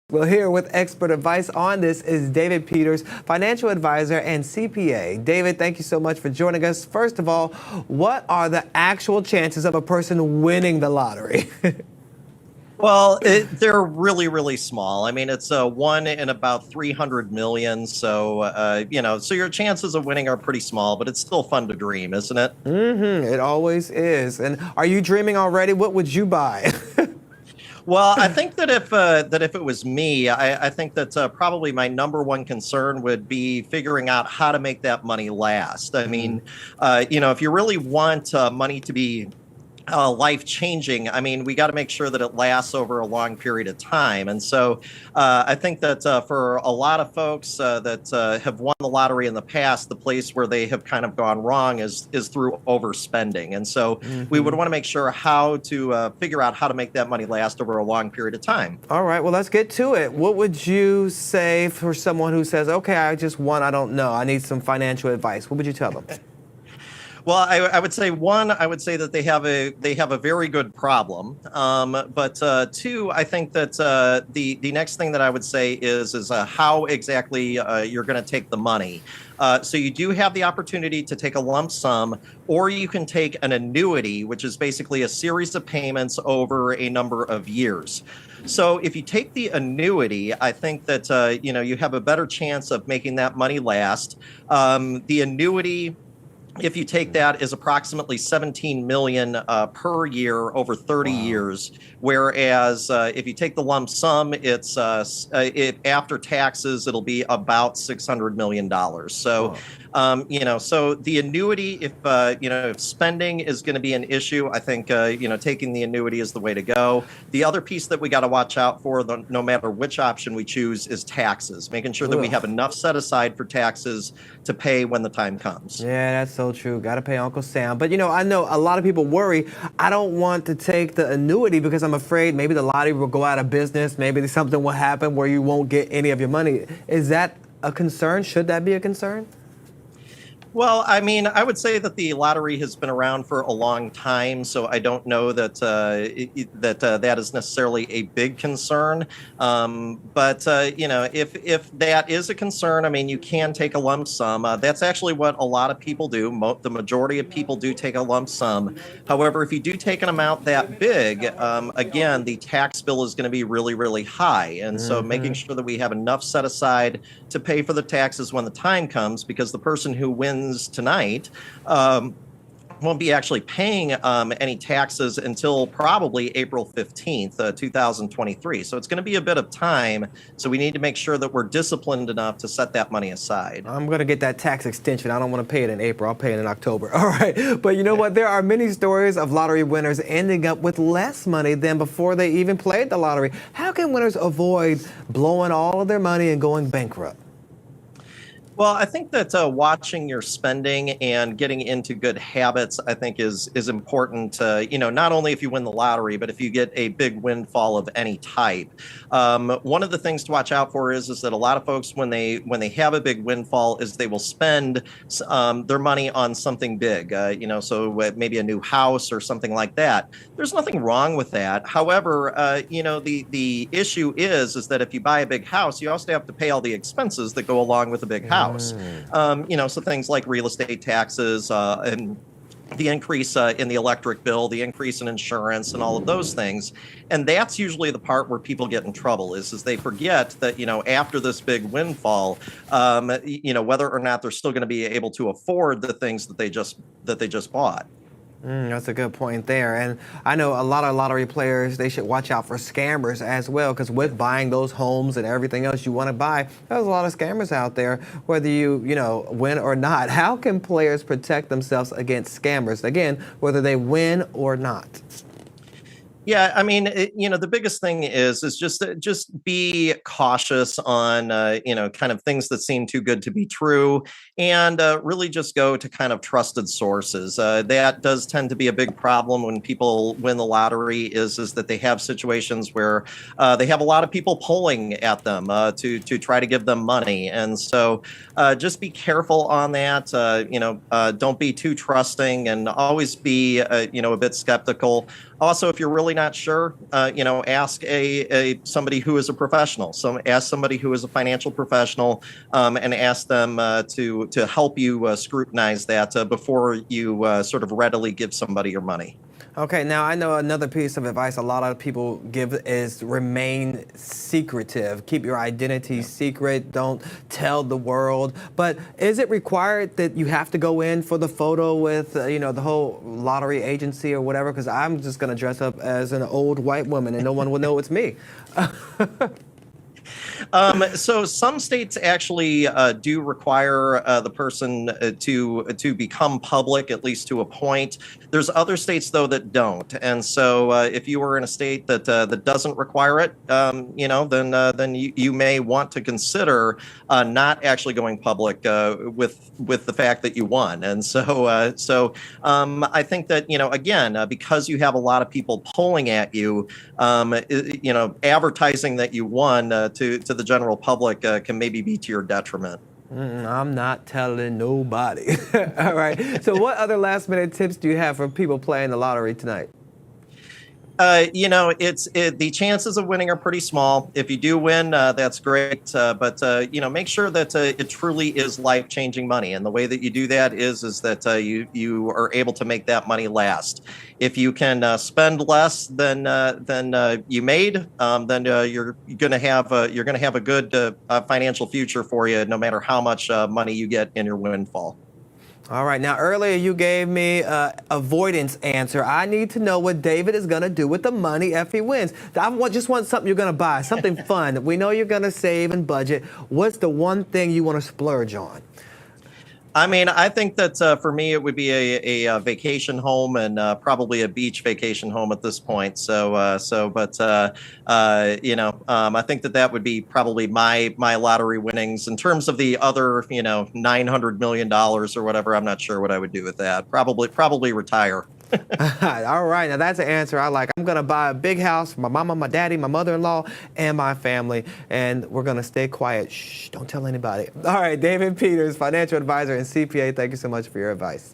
Well, here with expert advice on this is David Peters, financial advisor and CPA. David, thank you so much for joining us. First of all, what are the actual chances of a person winning the lottery? Well, they're really, really small. I mean, it's one in about 300 million. So your chances of winning are pretty small, but it's still fun to dream, isn't it? It always is. And are you dreaming already? What would you buy? Well, I think that if it was me, I think that probably my number one concern would be figuring out how to make that money last. I mean, if you really want money to be life changing, I mean, we got to make sure that it lasts over a long period of time. And so I think that for a lot of folks that have won the lottery in the past, the place where they have kind of gone wrong is through overspending. And so we would want to make sure how to figure out how to make that money last over a long period of time. All right, well, let's get to it. What would you say for someone who says, okay, I just won, I don't know, I need some financial advice? What would you tell them? Well, I would say one, I would say that they have a very good problem. But two, I think that the next thing that I would say is how exactly you're going to take the money. So you do have the opportunity to take a lump sum, or you can take an annuity, which is basically a series of payments over a number of years. So if you take the annuity, I think that you have a better chance of making that money last. The annuity, if you take that, is approximately 17 million per year over 30 years. Whereas if you take the lump sum, it's after taxes, it'll be about $600 million. So, so the annuity, if spending is going to be an issue, I think, taking the annuity is the way to go. The other piece that we got to watch out for, no matter which option we choose, is taxes, making sure that we have enough set aside for taxes to pay when the time comes. Yeah, that's so true. Got to pay Uncle Sam. But, I know a lot of people worry, I don't want to take the annuity because I'm afraid maybe the lottery will go out of business. Maybe something will happen where you won't get any of your money. Is that a concern? Should that be a concern? Well, I mean, I would say that the lottery has been around for a long time, so I don't know that that is necessarily a big concern. If that is a concern, I mean, you can take a lump sum. That's actually what a lot of people do. The majority of people do take a lump sum. However, if you do take an amount that big, again, the tax bill is going to be really, really high. And so making sure that we have enough set aside to pay for the taxes when the time comes, because the person who wins tonight won't be actually paying any taxes until probably April 15th, 2023. So it's going to be a bit of time. So we need to make sure that we're disciplined enough to set that money aside. I'm going to get that tax extension. I don't want to pay it in April. I'll pay it in October. All right. But you know what? There are many stories of lottery winners ending up with less money than before they even played the lottery. How can winners avoid blowing all of their money and going bankrupt? Well, I think that watching your spending and getting into good habits, I think, is important. Not only if you win the lottery, but if you get a big windfall of any type. One of the things to watch out for is that a lot of folks, when they have a big windfall, is they will spend their money on something big. So maybe a new house or something like that. There's nothing wrong with that. However, the issue is that if you buy a big house, you also have to pay all the expenses that go along with a big house. So things like real estate taxes and the increase in the electric bill, the increase in insurance, and all of those things. And that's usually the part where people get in trouble is they forget that, after this big windfall, whether or not they're still going to be able to afford the things that they just bought. That's a good point there. And I know a lot of lottery players, they should watch out for scammers as well, because with buying those homes and everything else you want to buy, there's a lot of scammers out there, whether you win or not. How can players protect themselves against scammers, again, whether they win or not? Yeah, I mean, the biggest thing is just be cautious on kind of things that seem too good to be true, and really just go to kind of trusted sources. That does tend to be a big problem when people win the lottery. Is that they have situations where they have a lot of people pulling at them to try to give them money, and so just be careful on that. Don't be too trusting, and always be a bit skeptical. Also, if you're really not sure, ask a somebody who is a professional. Ask somebody who is a financial professional, and ask them to help you scrutinize that before you sort of readily give somebody your money. Okay, now I know another piece of advice a lot of people give is remain secretive. Keep your identity secret. Don't tell the world. But is it required that you have to go in for the photo with, the whole lottery agency or whatever? Because I'm just going to dress up as an old white woman and no one will know it's me. So some states actually do require the person to become public, at least to a point. There's other states though that don't, and so if you were in a state that doesn't require it, then you may want to consider not actually going public with the fact that you won. And so I think that again, because you have a lot of people pulling at you, advertising that you won to the general public can maybe be to your detriment. I'm not telling nobody. All right. So what other last minute tips do you have for people playing the lottery tonight? The chances of winning are pretty small. If you do win, that's great. But make sure that it truly is life-changing money. And the way that you do that is that you are able to make that money last. If you can spend less than you made, then you're going to have a good financial future for you, no matter how much money you get in your windfall. All right. Now, earlier you gave me avoidance answer. I need to know what David is going to do with the money if he wins. I just want something you're going to buy, something fun. We know you're going to save and budget. What's the one thing you want to splurge on? I mean, I think that for me, it would be a vacation home and probably a beach vacation home at this point. I think that would be probably my lottery winnings. In terms of the other, $900 million or whatever, I'm not sure what I would do with that. Probably retire. All right, now that's an answer I like. I'm going to buy a big house for my mama, my daddy, my mother-in-law, and my family, and we're going to stay quiet. Shh, don't tell anybody. All right, David Peters, financial advisor and CPA, thank you so much for your advice.